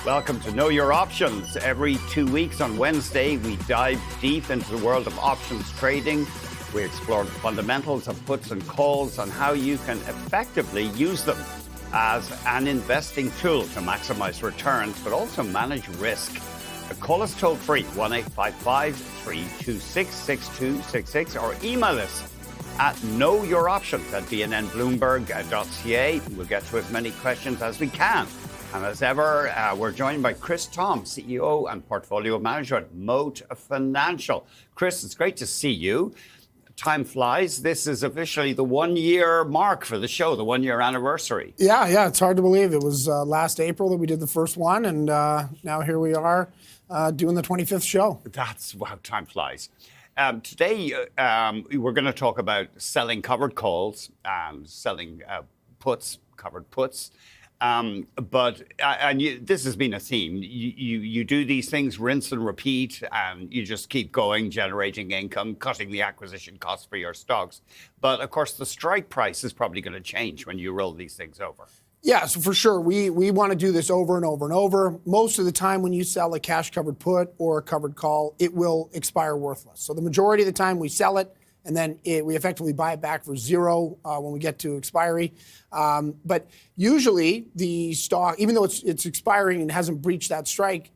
Welcome to Know Your Options. Every 2 weeks on Wednesday, we dive deep into the world of options trading. We explore the fundamentals of puts and calls and how you can effectively use them as an investing tool to maximize returns, but also manage risk. Call us toll free, 1-855-326-6266, or email us at knowyouroptions@bnnbloomberg.ca. We'll get to as many questions as we can. And as ever, we're joined by Chris Tom, CEO and Portfolio Manager at Moat Financial. Chris, it's great to see you. Time flies. This is officially the 1 year mark for the show, the 1 year anniversary. Yeah, it's hard to believe. It was last April that we did the first one, and now here we are doing the 25th show. That's wow, time flies. Today, we're going to talk about selling covered calls, selling puts, covered puts. This has been a theme. You do these things, rinse and repeat, and you just keep going, generating income, cutting the acquisition costs for your stocks. But of course, the strike price is probably going to change when you roll these things over. Yeah, so for sure, we want to do this over and over and over. Most of the time when you sell a cash covered put or a covered call, it will expire worthless. So the majority of the time we sell it, and then we effectively buy it back for zero when we get to expiry. But usually the stock, even though it's expiring and hasn't breached that strike,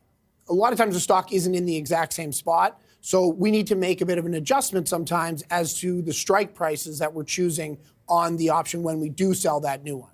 a lot of times the stock isn't in the exact same spot. So we need to make a bit of an adjustment sometimes as to the strike prices that we're choosing on the option when we do sell that new one.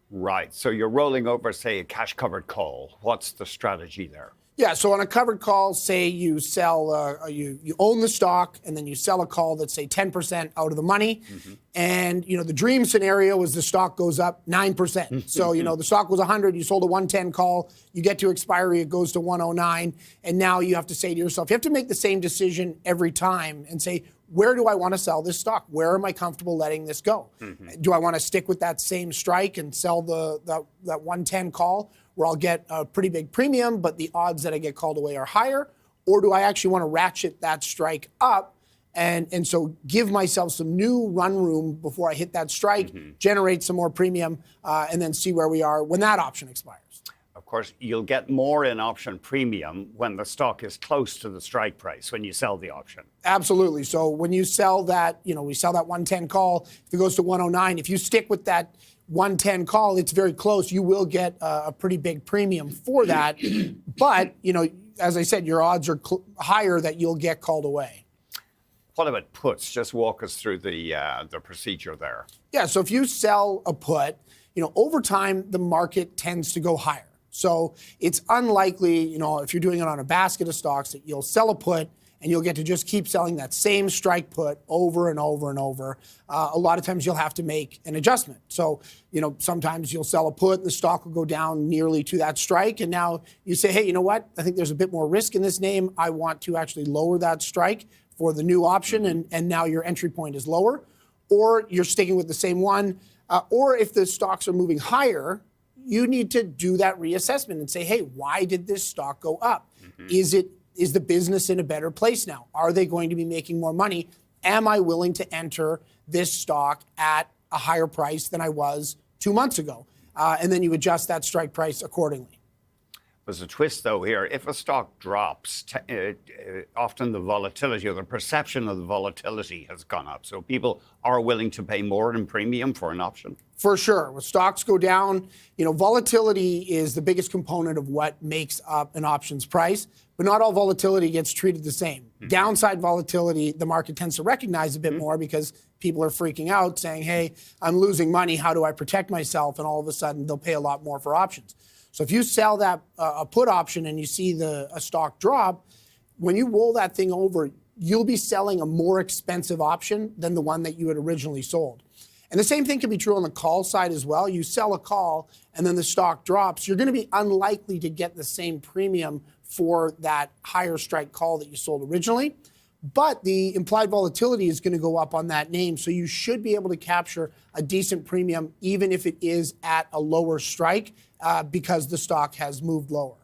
Right. So you're rolling over, say, a cash covered call. What's the strategy there? Yeah, so on a covered call, say you sell, you own the stock, and then you sell a call that's, say, 10% out of the money. Mm-hmm. And, the dream scenario is the stock goes up 9%. So, the stock was 100, you sold a 110 call, you get to expiry, it goes to 109. And now you have to say to yourself, you have to make the same decision every time and say, where do I want to sell this stock? Where am I comfortable letting this go? Mm-hmm. Do I want to stick with that same strike and sell that 110 call, where I'll get a pretty big premium, but the odds that I get called away are higher? Or do I actually want to ratchet that strike up and so give myself some new run room before I hit that strike, generate some more premium, and then see where we are when that option expires? Of course, you'll get more in option premium when the stock is close to the strike price, when you sell the option. Absolutely. So when you sell that, we sell that 110 call, if it goes to 109, if you stick with that 110 call, it's very close. You will get a pretty big premium for that. But, as I said, your odds are higher that you'll get called away. What about puts? Just walk us through the procedure there. Yeah, so if you sell a put, over time, the market tends to go higher. So it's unlikely, if you're doing it on a basket of stocks, that you'll sell a put and you'll get to just keep selling that same strike put over and over and over. A lot of times you'll have to make an adjustment. So, sometimes you'll sell a put and the stock will go down nearly to that strike. And now you say, hey, you know what? I think there's a bit more risk in this name. I want to actually lower that strike for the new option. And now your entry point is lower. Or you're sticking with the same one. Or if the stocks are moving higher, you need to do that reassessment and say, hey, why did this stock go up? Mm-hmm. Is the business in a better place now? Are they going to be making more money? Am I willing to enter this stock at a higher price than I was 2 months ago? And then you adjust that strike price accordingly. There's a twist, though, here. If a stock drops, often the volatility or the perception of the volatility has gone up. So people are willing to pay more in premium for an option. For sure. When stocks go down, volatility is the biggest component of what makes up an options price. But not all volatility gets treated the same. Mm-hmm. Downside volatility, the market tends to recognize a bit more because people are freaking out saying, hey, I'm losing money. How do I protect myself? And all of a sudden, they'll pay a lot more for options. So if you sell that a put option and you see a stock drop, when you roll that thing over, you'll be selling a more expensive option than the one that you had originally sold. And the same thing can be true on the call side as well. You sell a call and then the stock drops. You're going to be unlikely to get the same premium for that higher strike call that you sold originally. But the implied volatility is going to go up on that name. So you should be able to capture a decent premium, even if it is at a lower strike, because the stock has moved lower.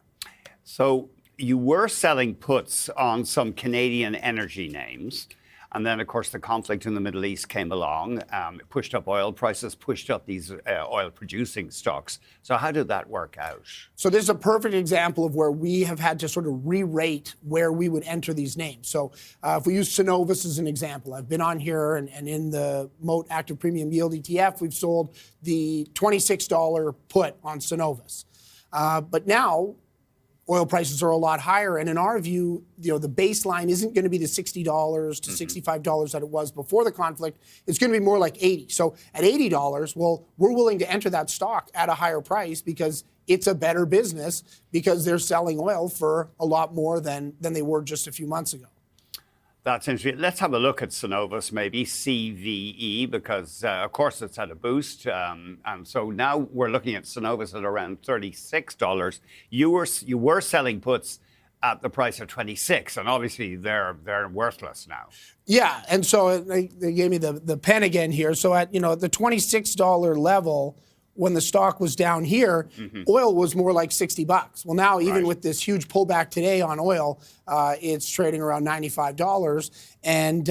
So you were selling puts on some Canadian energy names. And then, of course, the conflict in the Middle East came along, it pushed up oil prices, pushed up these oil-producing stocks. So how did that work out? So this is a perfect example of where we have had to sort of re-rate where we would enter these names. So if we use Cenovus as an example, I've been on here and in the Moat Active Premium Yield ETF, we've sold the $26 put on Cenovus. But now oil prices are a lot higher, and in our view, the baseline isn't going to be the $60 to $65 that it was before the conflict. It's going to be more like $80. So at $80, well, we're willing to enter that stock at a higher price because it's a better business because they're selling oil for a lot more than they were just a few months ago. That's interesting. Let's have a look at Cenovus, maybe CVE, because of course it's had a boost. And so now we're looking at Cenovus at around $36. You were selling puts at the price of 26, and obviously they're worthless now. Yeah, and so they gave me the pen again here. So at the $26 level, when the stock was down here, oil was more like $60. Well, now even with this huge pullback today on oil, it's trading around $95. And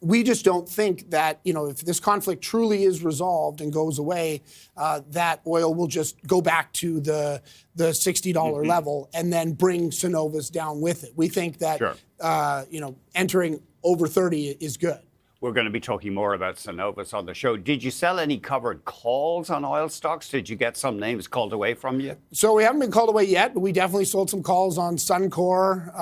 we just don't think that, if this conflict truly is resolved and goes away, that oil will just go back to the $60 level and then bring Cenovus down with it. We think that, entering over 30 is good. We're going to be talking more about Cenovus on the show. Did you sell any covered calls on oil stocks? Did you get some names called away from you? So we haven't been called away yet, but we definitely sold some calls on Suncor.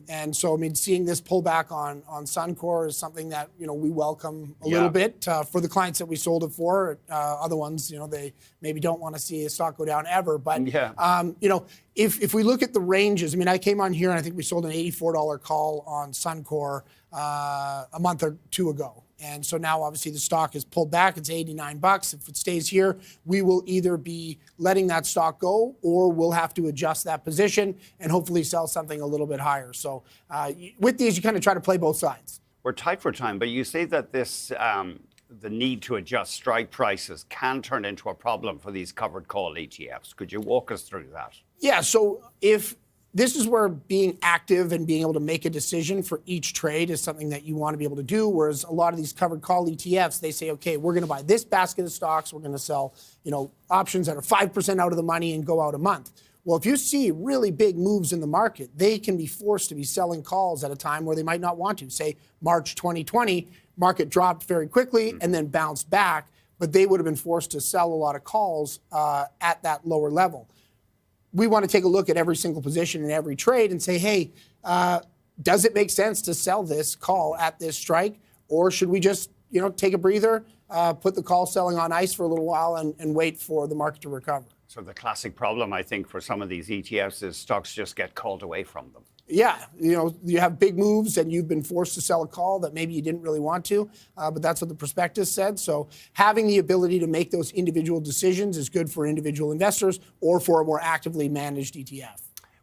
And so, seeing this pullback on Suncor is something that, we welcome a little bit for the clients that we sold it for. Other ones, they maybe don't want to see a stock go down ever. But, if we look at the ranges, I came on here and I think we sold an $84 call on Suncor a month or two ago. And so now obviously the stock is pulled back. It's $89. If it stays here, we will either be letting that stock go or we'll have to adjust that position and hopefully sell something a little bit higher. So with these, you kind of try to play both sides. We're tight for time, but you say that this the need to adjust strike prices can turn into a problem for these covered call ETFs. Could you walk us through that? Yeah, so if this is where being active and being able to make a decision for each trade is something that you want to be able to do, whereas a lot of these covered call ETFs, they say, okay, we're going to buy this basket of stocks, we're going to sell, options that are 5% out of the money and go out a month. Well, if you see really big moves in the market, they can be forced to be selling calls at a time where they might not want to. Say March 2020, market dropped very quickly and then bounced back, but they would have been forced to sell a lot of calls at that lower level. We want to take a look at every single position in every trade and say, hey, does it make sense to sell this call at this strike? Or should we just, take a breather, put the call selling on ice for a little while and wait for the market to recover? So the classic problem, I think, for some of these ETFs is stocks just get called away from them. Yeah, you have big moves and you've been forced to sell a call that maybe you didn't really want to, but that's what the prospectus said. So having the ability to make those individual decisions is good for individual investors or for a more actively managed ETF.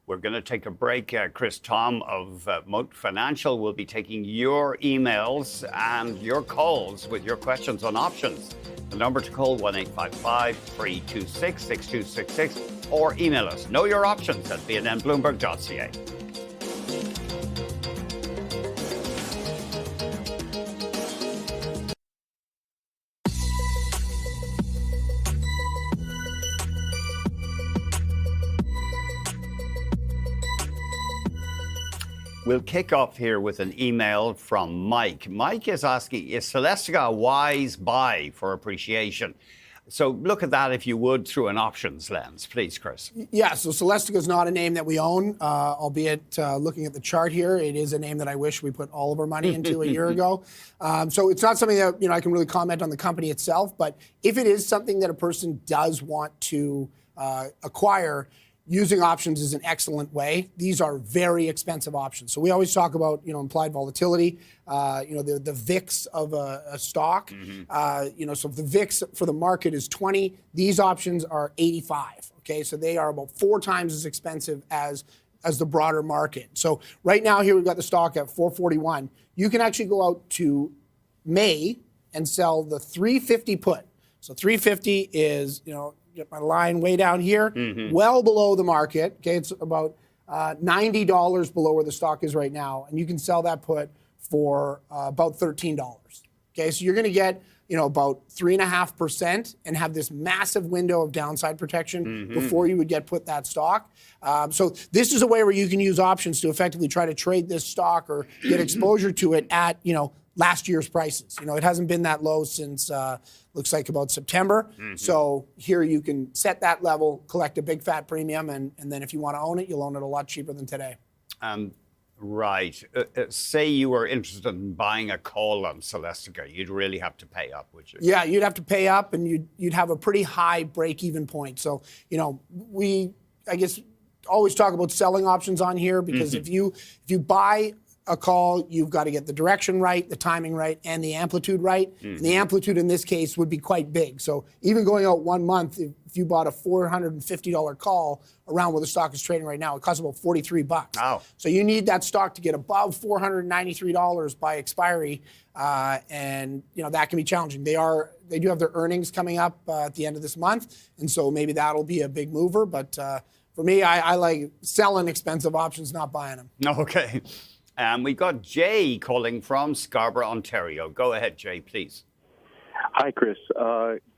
We're going to take a break. Chris Tom of Moat Financial will be taking your emails and your calls with your questions on options. The number to call, 1-855-326-6266, or email us, knowyouroptions@bnnbloomberg.ca. We'll kick off here with an email from Mike. Mike is asking, is Celestica a wise buy for appreciation? So look at that, if you would, through an options lens. Please, Chris. Yeah, so Celestica is not a name that we own, albeit looking at the chart here, it is a name that I wish we put all of our money into a year ago. So it's not something that I can really comment on the company itself, but if it is something that a person does want to acquire, using options is an excellent way. These are very expensive options. So we always talk about, implied volatility, the VIX of a stock. So if the VIX for the market is 20, these options are 85. Okay, so they are about 4 times as expensive as the broader market. So right now here we've got the stock at 441. You can actually go out to May and sell the 350 put. So 350 is, get my line way down here, well below the market. Okay, it's about $90 below where the stock is right now, and you can sell that put for about $13. Okay, so you're going to get about 3.5% and have this massive window of downside protection before you would get put that stock. So this is a way where you can use options to effectively try to trade this stock or get exposure to it at last year's prices. It hasn't been that low since looks like about September. So here you can set that level, collect a big fat premium, and then if you want to own it, you'll own it a lot cheaper than today. Right. Say you were interested in buying a call on Celestica, you'd really have to pay up, would you? Yeah, you'd have to pay up, and you'd have a pretty high break-even point. So, we, I guess, always talk about selling options on here because if you buy a call, you've got to get the direction right, the timing right, and the amplitude right. And the amplitude in this case would be quite big. So even going out 1 month, if you bought a $450 call around where the stock is trading right now, it costs about $43. Wow. So you need that stock to get above $493 by expiry, and that can be challenging. They do have their earnings coming up at the end of this month, and so maybe that'll be a big mover. But for me, I like selling expensive options, not buying them. Okay. We got Jay calling from Scarborough, Ontario. Go ahead, Jay, please. Hi, Chris.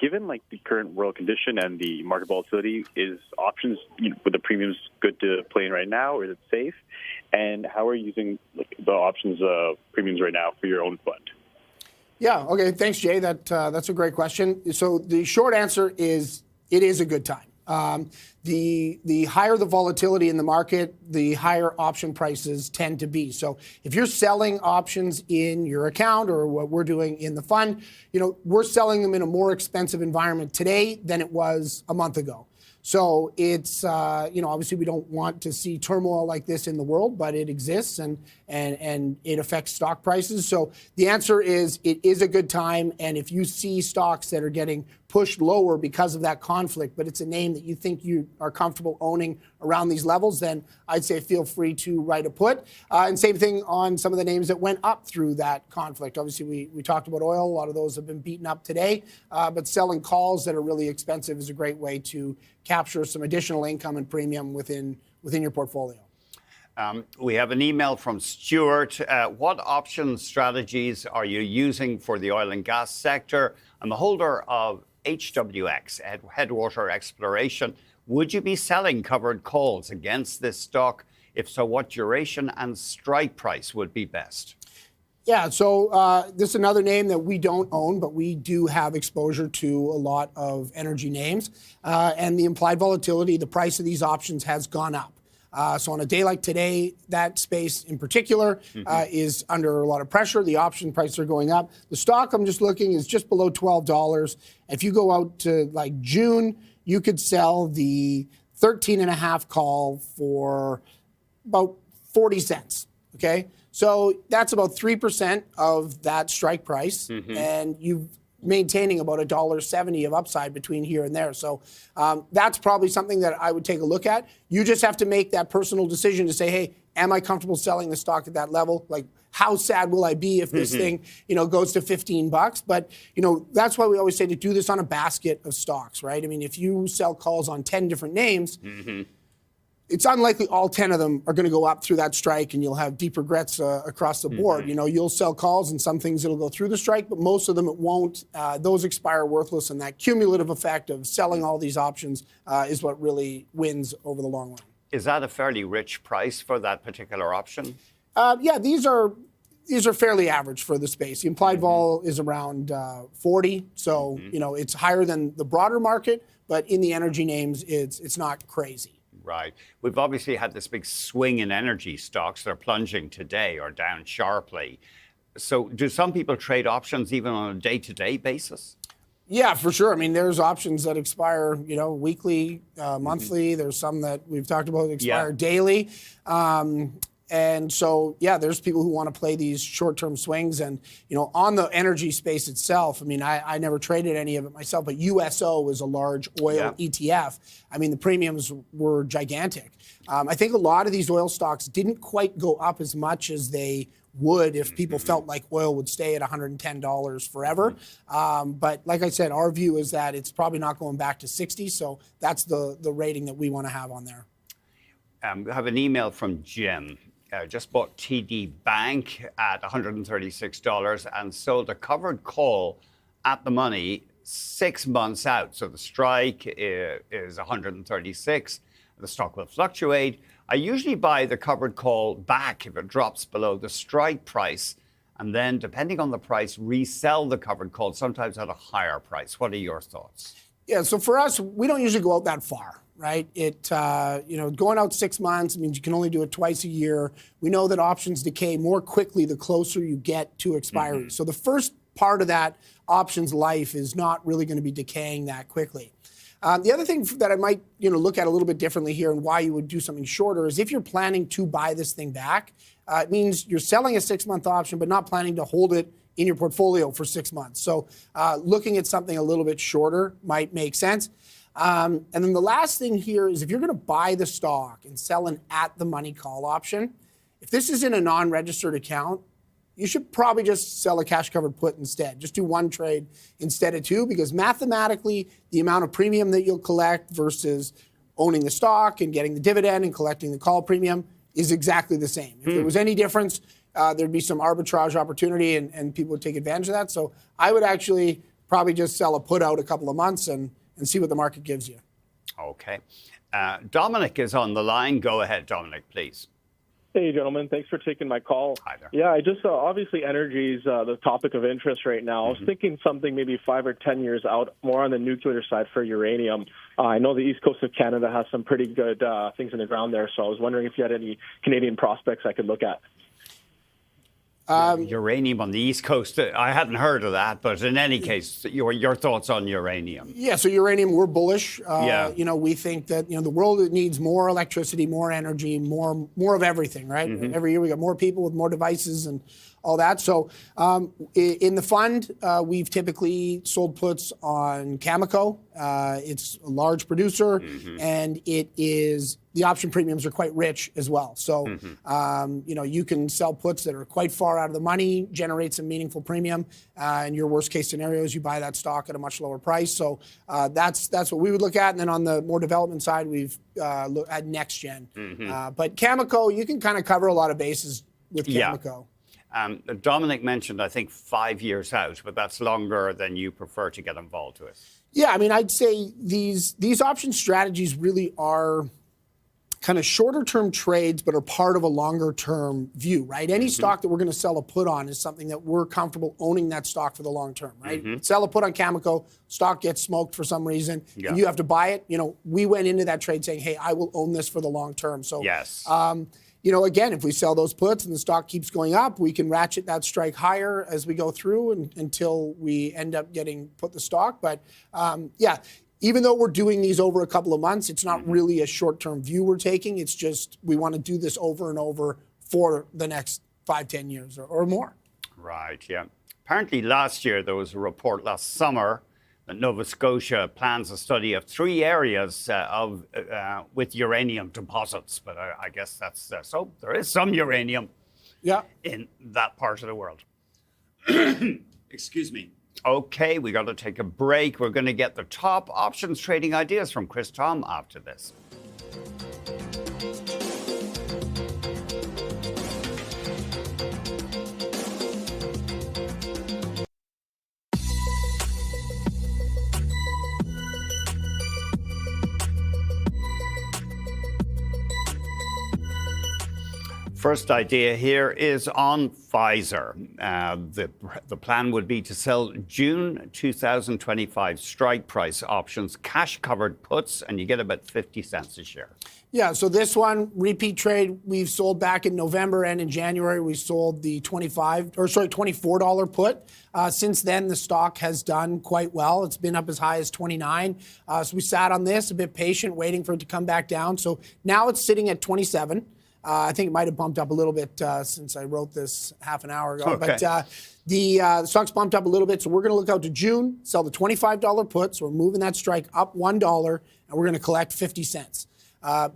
Given the current world condition and the market volatility, is options with the premiums good to play in right now, or is it safe? And how are you using the options premiums right now for your own fund? Yeah. Okay. Thanks, Jay. That's a great question. So the short answer is it is a good time. The higher the volatility in the market, the higher option prices tend to be. So if you're selling options in your account or what we're doing in the fund, we're selling them in a more expensive environment today than it was a month ago. So it's, obviously we don't want to see turmoil like this in the world, but it exists and it affects stock prices. So the answer is it is a good time. And if you see stocks that are getting pushed lower because of that conflict, but it's a name that you think you are comfortable owning around these levels, then I'd say feel free to write a put. And same thing on some of the names that went up through that conflict. Obviously, we talked about oil. A lot of those have been beaten up today. But selling calls that are really expensive is a great way to capture some additional income and premium within your portfolio. We have an email from Stuart. What option strategies are you using for the oil and gas sector? I'm a holder of HWX, Headwater Exploration. Would you be selling covered calls against this stock? If so, what duration and strike price would be best? Yeah, so this is another name that we don't own, but we do have exposure to a lot of energy names. And the implied volatility, the price of these options has gone up. So on a day like today, that space in particular is under a lot of pressure. The option prices are going up. The stock, I'm just looking, is just below $12. If you go out to June, you could sell the 13.5 call for about 40 cents, okay? So that's about 3% of that strike price, and you've maintaining about $1.70 of upside between here and there. So that's probably something that I would take a look at. You just have to make that personal decision to say, hey, am I comfortable selling the stock at that level? How sad will I be if this thing, goes to $15? But, that's why we always say to do this on a basket of stocks, right? I mean, if you sell calls on 10 different names, it's unlikely all 10 of them are going to go up through that strike and you'll have deep regrets across the board. You'll sell calls and some things it'll go through the strike, but most of them it won't. Those expire worthless, and that cumulative effect of selling all these options is what really wins over the long run. Is that a fairly rich price for that particular option? Yeah, these are fairly average for the space. The implied vol is around 40, so it's higher than the broader market, but in the energy names, it's not crazy. Right. We've obviously had this big swing in energy stocks. They're plunging today or down sharply. So do some people trade options even on a day-to-day basis? Yeah, for sure. I mean, there's options that expire, weekly, monthly. There's some that we've talked about expire daily. And so, there's people who want to play these short-term swings. And, on the energy space itself, I mean, I never traded any of it myself, but USO is a large oil ETF. I mean, the premiums were gigantic. I think a lot of these oil stocks didn't quite go up as much as they would if people felt like oil would stay at $110 forever. But like I said, our view is that it's probably not going back to 60. So that's the rating that we want to have on there. We have an email from Jim. just bought TD Bank at $136 and sold a covered call at the money 6 months out. So the strike is 136. The stock will fluctuate. I usually buy the covered call back if it drops below the strike price, and then, depending on the price, resell the covered call, sometimes at a higher price. What are your thoughts? Yeah, so for us, we don't usually go out that far, right? Going out 6 months means you can only do it twice a year. We know that options decay more quickly the closer you get to expiry. So the first part of that option's life is not really going to be decaying that quickly. The other thing that I might look at a little bit differently here and why you would do something shorter is if you're planning to buy this thing back, it means you're selling a 6-month option but not planning to hold it in your portfolio for 6 months. So looking at something a little bit shorter might make sense. And then the last thing here is if you're going to buy the stock and sell an at-the-money call option, if this is in a non-registered account, you should probably just sell a cash-covered put instead. Just do one trade instead of two, because mathematically, the amount of premium that you'll collect versus owning the stock and getting the dividend and collecting the call premium is exactly the same. If there was any difference, there'd be some arbitrage opportunity and people would take advantage of that. So I would actually probably just sell a put out a couple of months and see what the market gives you. Okay. Dominic is on the line. Go ahead, Dominic, please. Hey, gentlemen. Thanks for taking my call. Hi there. Yeah, I just obviously energy is the topic of interest right now. I was thinking something maybe 5 or 10 years out, more on the nuclear side for uranium. I know the east coast of Canada has some pretty good things in the ground there, so I was wondering if you had any Canadian prospects I could look at. Uranium on the East Coast, I hadn't heard of that, but in any case, your thoughts on uranium? Yeah, so uranium, we're bullish. Yeah. We think that the world needs more electricity, more energy, more of everything, right? Every year we got more people with more devices and all that. So in the fund, we've typically sold puts on Cameco. It's a large producer, and the option premiums are quite rich as well. So, you can sell puts that are quite far out of the money, generate some meaningful premium. In your worst case scenarios, you buy that stock at a much lower price. So that's what we would look at. And then on the more development side, we've looked at next gen. But Cameco, you can kind of cover a lot of bases with Cameco. Dominic mentioned, I think, 5 years out, but that's longer than you prefer to get involved with. Yeah, I mean, I'd say these option strategies really are kind of shorter term trades, but are part of a longer term view, right? Any stock that we're going to sell a put on is something that we're comfortable owning that stock for the long term, right? Sell a put on Cameco, stock gets smoked for some reason, and you have to buy it. We went into that trade saying, hey, I will own this for the long term. So, yes. Again, if we sell those puts and the stock keeps going up, we can ratchet that strike higher as we go through until we end up getting put the stock. But even though we're doing these over a couple of months, it's not really a short-term view we're taking. It's just we want to do this over and over for the next 5-10 years or more. Right, yeah. Apparently last year there was a report last summer that Nova Scotia plans a study of 3 areas with uranium deposits. But I guess that's so there is some uranium in that part of the world. Excuse me. Okay, we got to take a break. We're going to get the top options trading ideas from Chris Tom after this. First idea here is on Pfizer. The plan would be to sell June 2025 strike price options, cash-covered puts, and you get about 50 cents a share. Yeah, so this one, repeat trade, we've sold back in November and in January. We sold the $24 put. Since then, the stock has done quite well. It's been up as high as 29. So we sat on this, a bit patient, waiting for it to come back down. So now it's sitting at 27. I think it might have bumped up a little bit since I wrote this half an hour ago. Okay. But the stock's bumped up a little bit, so we're going to look out to June, sell the $25 put. So we're moving that strike up $1, and we're going to collect 50 cents.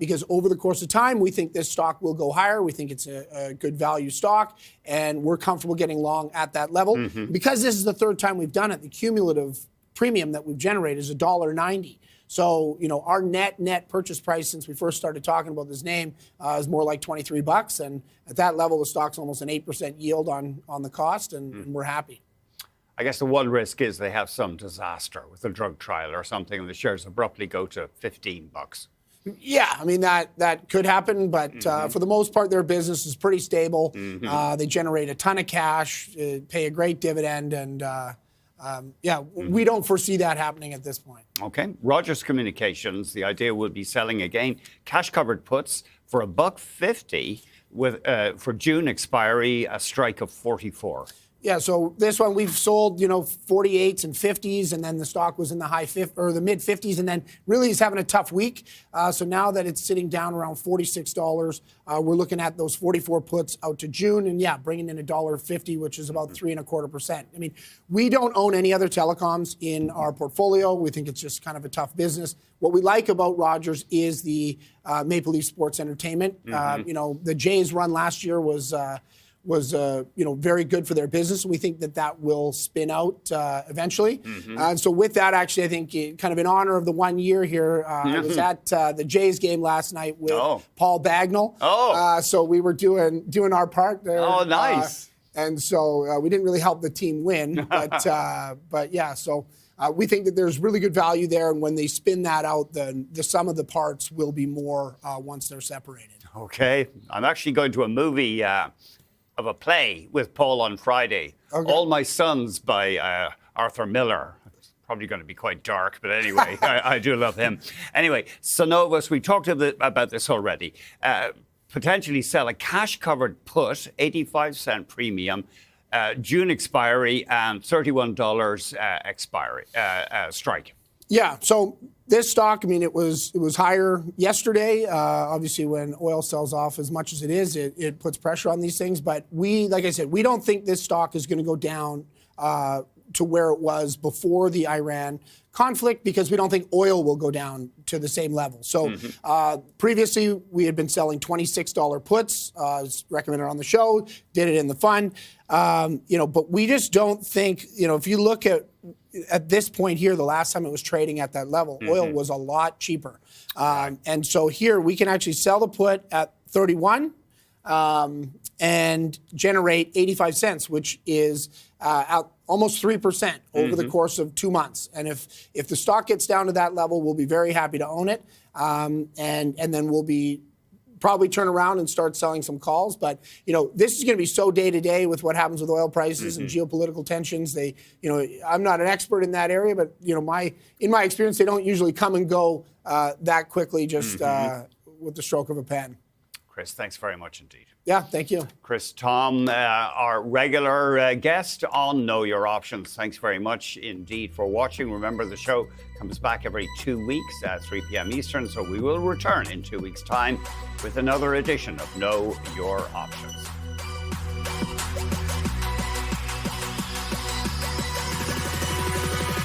Because over the course of time, we think this stock will go higher. We think it's a good value stock, and we're comfortable getting long at that level. Because this is the third time we've done it, the cumulative premium that we've generated is $1.90. So, our net purchase price since we first started talking about this name is more like $23. And at that level, the stock's almost an 8% yield on the cost, and we're happy. I guess the one risk is they have some disaster with a drug trial or something, and the shares abruptly go to $15. Yeah, I mean, that could happen, but for the most part, their business is pretty stable. They generate a ton of cash, pay a great dividend, and we don't foresee that happening at this point. Okay. Rogers Communications, the idea will be selling again cash-covered puts for $1.50 with for June expiry, a strike of 44. Yeah, so this one we've sold, 48s and 50s, and then the stock was in the the mid 50s, and then really is having a tough week. So now that it's sitting down around $46, we're looking at those 44 puts out to June, and bringing in $1.50, which is about 3.25%. I mean, we don't own any other telecoms in our portfolio. We think it's just kind of a tough business. What we like about Rogers is the Maple Leaf Sports Entertainment. The Jays run last year was very good for their business. We think that will spin out eventually. And so with that, actually, I think kind of in honor of the 1 year here, I was at the Jays game last night with Paul Bagnall. So we were doing our part there. Oh, nice. And so we didn't really help the team win, but so we think that there's really good value there. And when they spin that out, then the sum of the parts will be more once they're separated. Okay. I'm actually going to a movie of a play with Paul on Friday. Okay. All My Sons by Arthur Miller. It's probably going to be quite dark, but anyway, I do love him. Anyway, Synovus, we talked about this already. Potentially sell a cash-covered put, 85-cent premium, June expiry, and $31 expiry strike. Yeah, so this stock, I mean, it was higher yesterday. Obviously, when oil sells off as much as it is, it puts pressure on these things. But like I said, we don't think this stock is going to go down to where it was before the Iran conflict, because we don't think oil will go down to the same level. So previously, we had been selling $26 puts, as recommended on the show, did it in the fund. But we just don't think, if you look at this point here, the last time it was trading at that level, oil was a lot cheaper. And so here we can actually sell the put at 31 and generate 85 cents, which is out almost 3% over the course of 2 months. And if the stock gets down to that level, we'll be very happy to own it. And then we'll be probably turn around and start selling some calls. But, this is going to be so day to day with what happens with oil prices and geopolitical tensions. I'm not an expert in that area, but, in my experience, they don't usually come and go that quickly just with the stroke of a pen. Chris, thanks very much indeed. Yeah, thank you. Chris Tom, our regular guest on Know Your Options. Thanks very much indeed for watching. Remember, the show comes back every 2 weeks at 3 p.m. Eastern, so we will return in 2 weeks' time with another edition of Know Your Options.